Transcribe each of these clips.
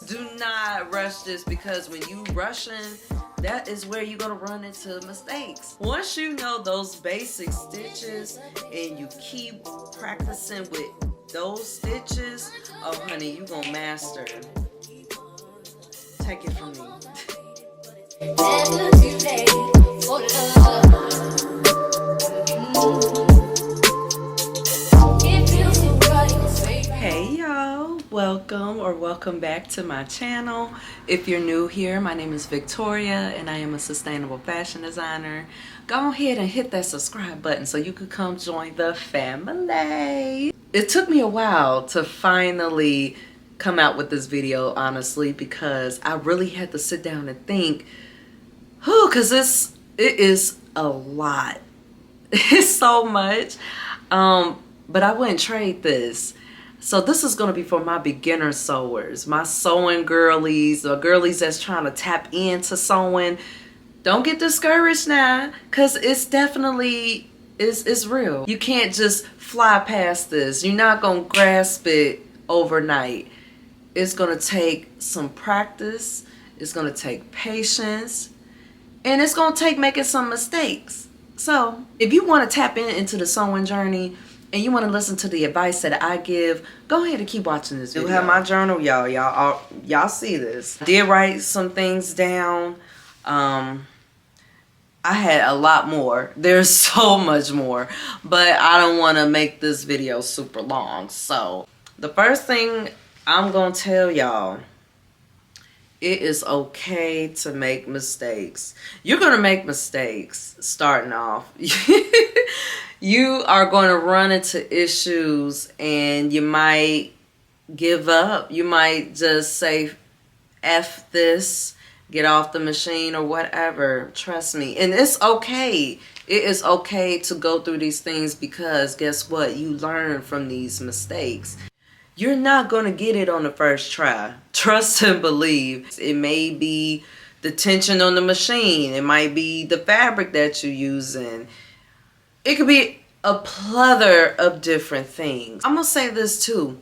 Do not rush this, because when you rushing, that is where you're gonna run into mistakes. Once you know those basic stitches and you keep practicing with those stitches, oh honey, you gonna master. Take it from me. Hey y'all, welcome back to my channel. If you're new here, my name is Victoria and I am a sustainable fashion designer. Go ahead and hit that subscribe button so you could come join the family. It took me a while to finally come out with this video, honestly, because I really had to sit down and think, because it is a lot. It's so much, but I wouldn't trade this. So this is going to be for my beginner sewers, my sewing girlies, or girlies that's trying to tap into sewing. Don't get discouraged now, because it's definitely, it's real. You can't just fly past this. You're not going to grasp it overnight. It's going to take some practice. It's going to take patience. And it's going to take making some mistakes. So if you want to tap into the sewing journey and you want to listen to the advice that I give, go ahead and keep watching this video. I have my journal, y'all see this. I did write some things down. I had a lot more. There's so much more, but I don't want to make this video super long. So the first thing I'm gonna tell y'all, it is okay to make mistakes. You're gonna make mistakes starting off. You are going to run into issues and you might give up. You might just say, F this, get off the machine or whatever. Trust me. And it's okay. It is okay to go through these things, because guess what? You learn from these mistakes. You're not going to get it on the first try. Trust and believe. It may be the tension on the machine. It might be the fabric that you're using. It could be a plethora of different things. I'm going to say this too.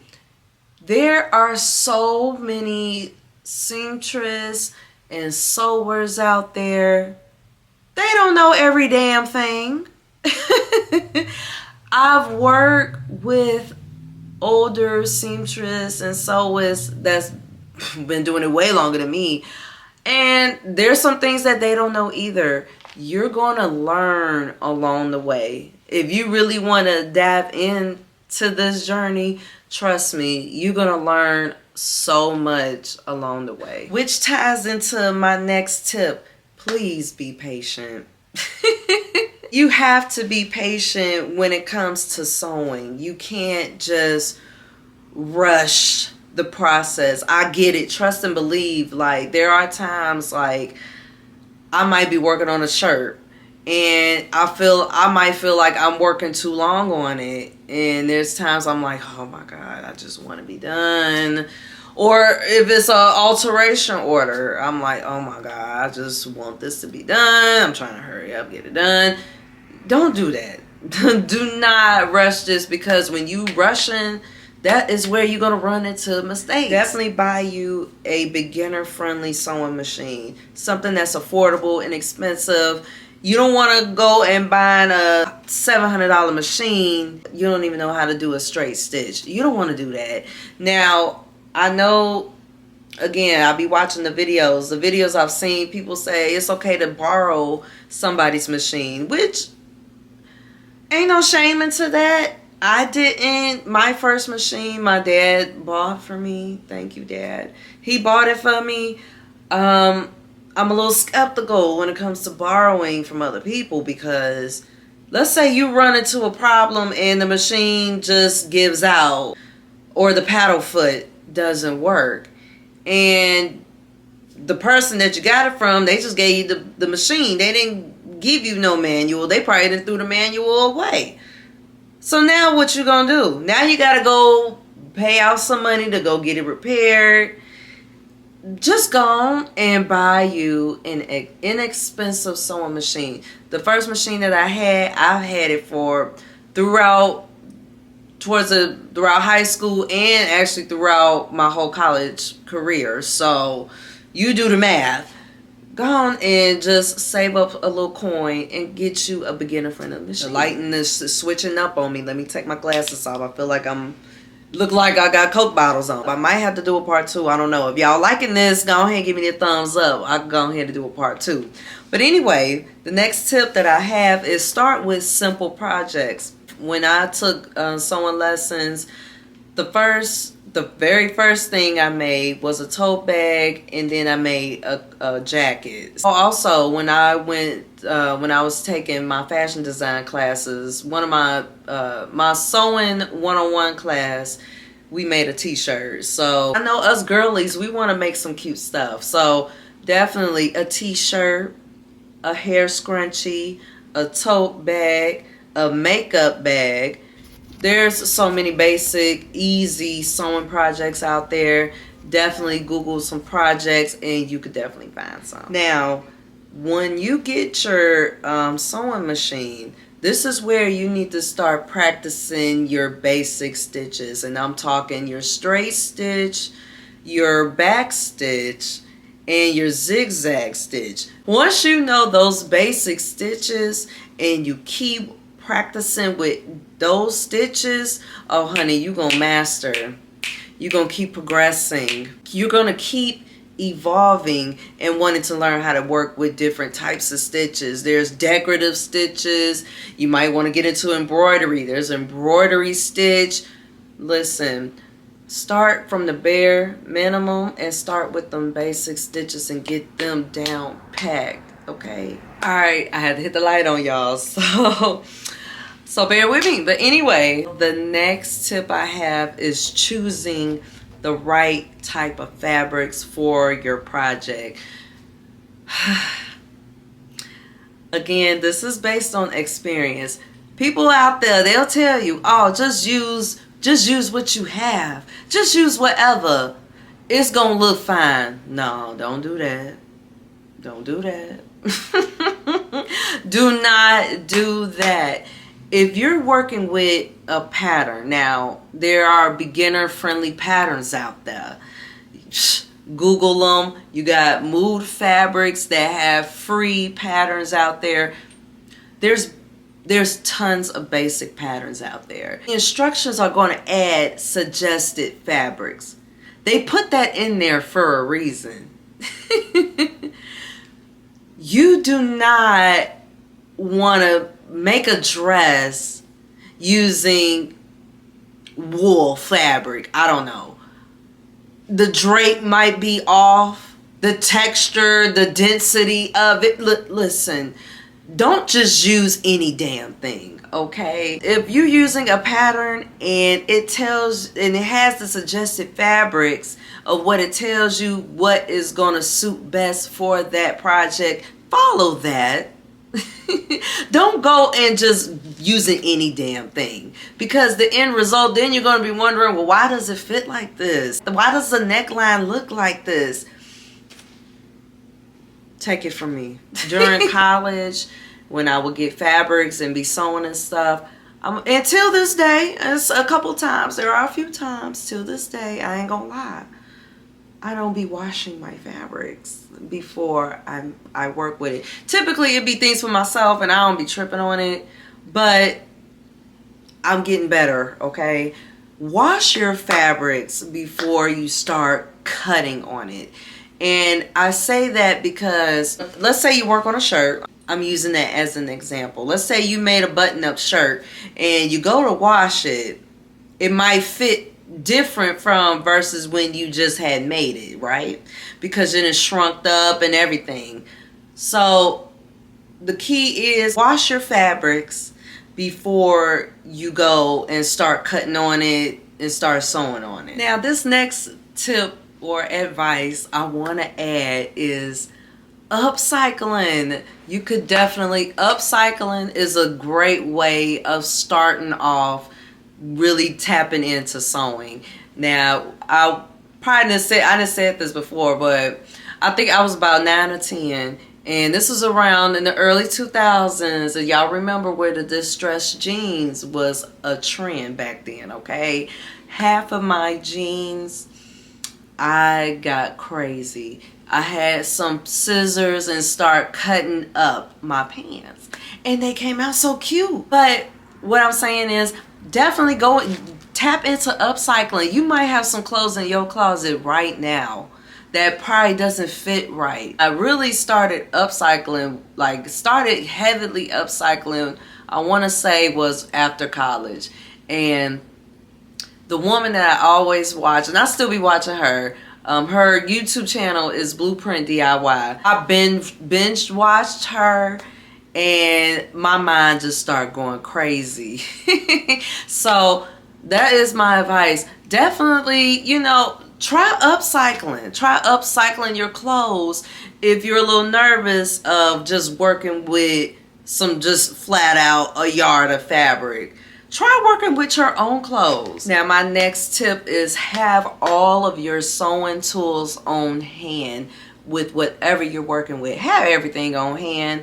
There are so many seamstress and sewers out there. They don't know every damn thing. I've worked with older seamstress and sewers that's been doing it way longer than me, and there's some things that they don't know either. You're going to learn along the way. If you really want to dive into this journey, trust me, you're going to learn so much along the way. Which ties into my next tip. Please be patient. You have to be patient when it comes to sewing. You can't just rush the process. I get it. Trust and believe. Like, there are times like I might be working on a shirt and I might feel like I'm working too long on it. And there's times I'm like, oh my God, I just want to be done. Or if it's an alteration order, I'm like, oh my God, I just want this to be done. I'm trying to hurry up, get it done. Don't do that. Do not rush this, because when you rushing, that is where you're going to run into mistakes. Definitely buy you a beginner-friendly sewing machine. Something that's affordable and inexpensive. You don't want to go and buy a $700 machine. You don't even know how to do a straight stitch. You don't want to do that. Now, I know, again, I'll be watching the videos. The videos I've seen, people say it's okay to borrow somebody's machine, which ain't no shame into that. I didn't. My first machine, my dad bought for me. Thank you, Dad. He bought it for me. I'm a little skeptical when it comes to borrowing from other people, because let's say you run into a problem and the machine just gives out, or the paddle foot doesn't work, and the person that you got it from, they just gave you the machine. They didn't give you no manual. They probably didn't throw the manual away. So now what you gonna do? Now you gotta go pay out some money to go get it repaired. Just go on and buy you an inexpensive sewing machine. The first machine that I've had it for throughout throughout high school and actually throughout my whole college career. So you do the math. Go on and just save up a little coin and get you a beginner-friendly machine. The lighting is switching up on me. Let me take my glasses off. I feel like look like I got Coke bottles on. I might have to do a part 2. I don't know. If y'all liking this, go ahead and give me the thumbs up. I can go ahead and do a part 2. But anyway, the next tip that I have is start with simple projects. When I took sewing lessons, the very first thing I made was a tote bag, and then I made a jacket. Also, when I was taking my fashion design classes, one of my sewing 101 class, we made a t-shirt. So I know us girlies, we want to make some cute stuff. So definitely a t-shirt, a hair scrunchie, a tote bag, a makeup bag. There's so many basic, easy sewing projects out there. Definitely Google some projects and you could definitely find some. Now, when you get your sewing machine, this is where you need to start practicing your basic stitches. And I'm talking your straight stitch, your back stitch, and your zigzag stitch. Once you know those basic stitches and you keep practicing with those stitches, oh honey, you're gonna master. You're gonna keep progressing. You're gonna keep evolving and wanting to learn how to work with different types of stitches. There's decorative stitches. You might want to get into embroidery. There's embroidery stitch. Listen, start from the bare minimum and start with them basic stitches and get them down packed, okay? All right, I had to hit the light on y'all, so bear with me. But anyway, the next tip I have is choosing the right type of fabrics for your project. Again, this is based on experience. People out there, they'll tell you, oh, just use what you have. Just use whatever. It's gonna look fine. No, don't do that. Don't do that. Do not do that. If you're working with a pattern, now there are beginner friendly patterns out there. Google them. You got Mood Fabrics that have free patterns out there. There's tons of basic patterns out there. The instructions are going to add suggested fabrics. They put that in there for a reason. You do not want to make a dress using wool fabric. I don't know. The drape might be off. The texture, the density of it. Listen, don't just use any damn thing, okay? If you're using a pattern and it has the suggested fabrics of what it tells you what is going to suit best for that project, follow that. Don't go and just using any damn thing, because the end result, then you're going to be wondering, well, why does it fit like this? Why does the neckline look like this? Take it from me. During college, when I would get fabrics and be sewing and stuff, until this day, it's a couple times, there are a few times till this day, I ain't gonna lie, I don't be washing my fabrics before I work with it. Typically it'd be things for myself and I don't be tripping on it, but I'm getting better, okay? Wash your fabrics before you start cutting on it. And I say that because let's say you work on a shirt. I'm using that as an example. Let's say you made a button-up shirt and you go to wash it. It might fit different from versus when you just had made it, right? Because then it's shrunk up and everything. So the key is wash your fabrics before you go and start cutting on it and start sewing on it. Now this next tip or advice I want to add is upcycling. You could definitely, upcycling is a great way of starting off really tapping into sewing. Now I didn't say this before, but I think I was about 9 or 10 And this was around in the early 2000s. And y'all remember where the distressed jeans was a trend back then, okay? Half of my jeans, I got crazy. I had some scissors and start cutting up my pants. And they came out so cute. But what I'm saying is, definitely go tap into upcycling. You might have some clothes in your closet right now that probably doesn't fit right. I really started upcycling, like started heavily upcycling, I want to say was after college. And the woman that I always watch, and I still be watching her, her YouTube channel is Blueprint DIY. I binge watched her and my mind just started going crazy. So that is my advice. Definitely, you know, try upcycling. Try upcycling your clothes if you're a little nervous of just working with some just flat out a yard of fabric. Try working with your own clothes. Now, my next tip is have all of your sewing tools on hand with whatever you're working with. Have everything on hand.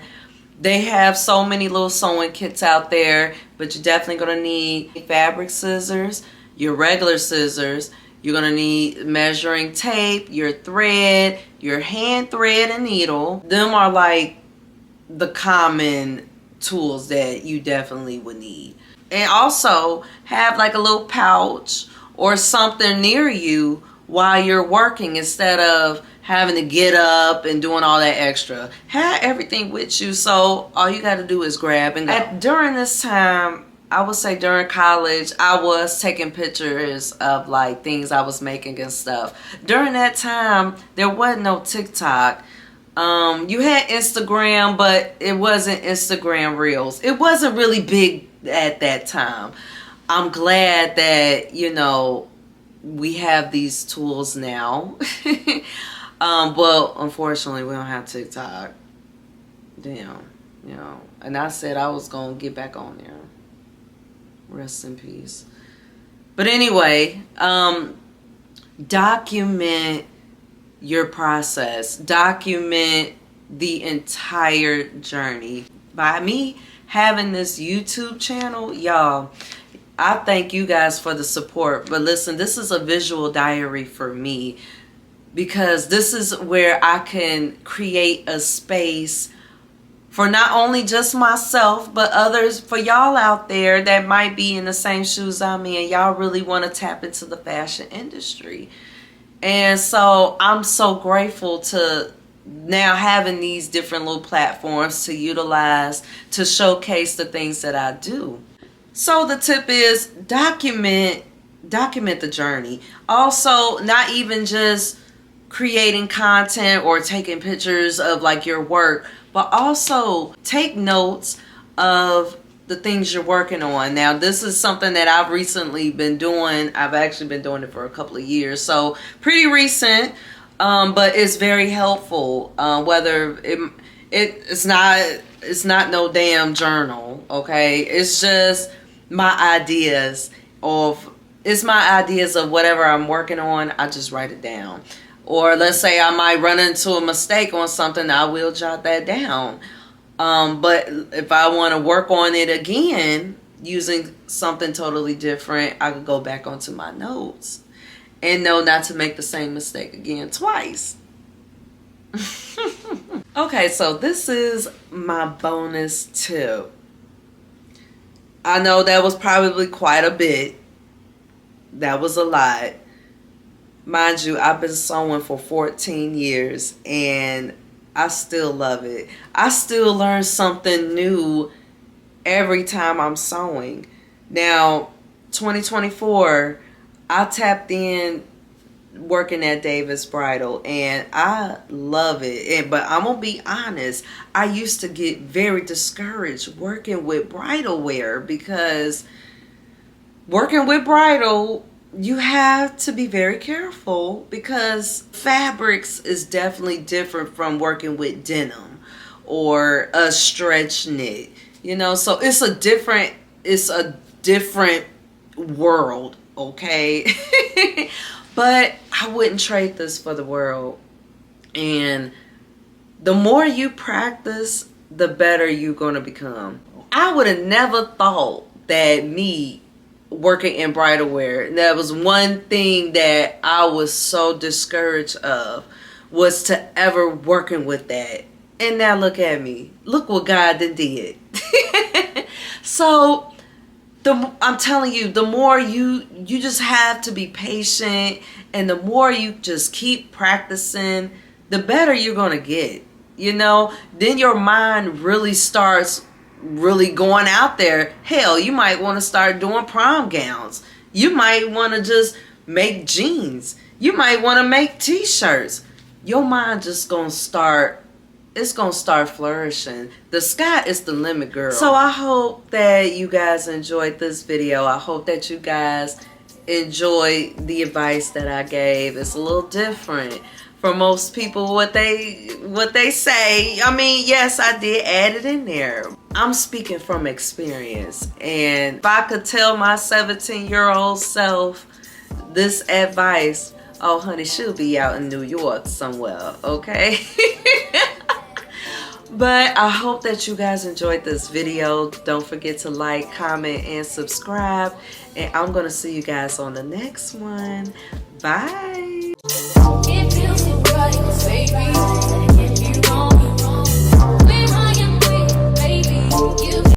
They have so many little sewing kits out there, but you're definitely going to need fabric scissors, your regular scissors. You're going to need measuring tape, your thread, your hand thread and needle. Them are like the common tools that you definitely would need. And also have like a little pouch or something near you while you're working instead of having to get up and doing all that extra. Have everything with you, so all you got to do is grab and go. During this time, I would say during college, I was taking pictures of like things I was making and stuff. During that time, there wasn't no TikTok. You had Instagram, but it wasn't Instagram Reels. It wasn't really big at that time. I'm glad that, you know, we have these tools now. Well, unfortunately, we don't have TikTok. Damn, you know. And I said I was going to get back on there. Rest in peace. But anyway, document your process. Document the entire journey. By me having this YouTube channel, y'all, I thank you guys for the support. But listen, this is a visual diary for me, because this is where I can create a space for not only just myself, but others, for y'all out there that might be in the same shoes I'm in. Y'all really want to tap into the fashion industry. And so I'm so grateful to now having these different little platforms to utilize to showcase the things that I do. So the tip is document the journey. Also, not even just creating content or taking pictures of like your work, but also take notes of the things you're working on. Now, this is something that I've recently been doing. I've actually been doing it for a couple of years, so pretty recent, but it's very helpful. Whether it's not no damn journal, okay? It's just my ideas of whatever I'm working on. I just write it down. Or let's say I might run into a mistake on something, I will jot that down. But if I want to work on it again using something totally different, I could go back onto my notes and know not to make the same mistake again twice. Okay, so this is my bonus tip. I know that was probably quite a bit. That was a lot. Mind you, I've been sewing for 14 years and I still love it. I still learn something new every time I'm sewing. Now, 2024, I tapped in working at Davis Bridal and I love it. But I'm going to be honest, I used to get very discouraged working with bridal wear, because working with bridal, you have to be very careful because fabrics is definitely different from working with denim or a stretch knit, you know, so it's a different world, okay? But I wouldn't trade this for the world. And The more you practice, the better you're going to become. I would have never thought that me working in bridal wear, that was one thing that I was so discouraged of, was to ever working with that. And now look at me. Look what God did. So I'm telling you, the more you just have to be patient, and the more you just keep practicing, the better you're going to get. You know, then your mind really starts really going out there. Hell, you might want to start doing prom gowns. You might want to just make jeans. You might want to make t-shirts. Your mind just gonna start, it's gonna start flourishing. The sky is the limit, girl. So I hope that you guys enjoyed this video. I hope that you guys enjoyed the advice that I gave. It's a little different for most people, what they say. I mean, yes, I did add it in there. I'm speaking from experience, and if I could tell my 17-year-old self this advice, oh honey, she'll be out in New York somewhere, okay? But I hope that you guys enjoyed this video. Don't forget to like, comment, and subscribe. And I'm gonna see you guys on the next one. Bye.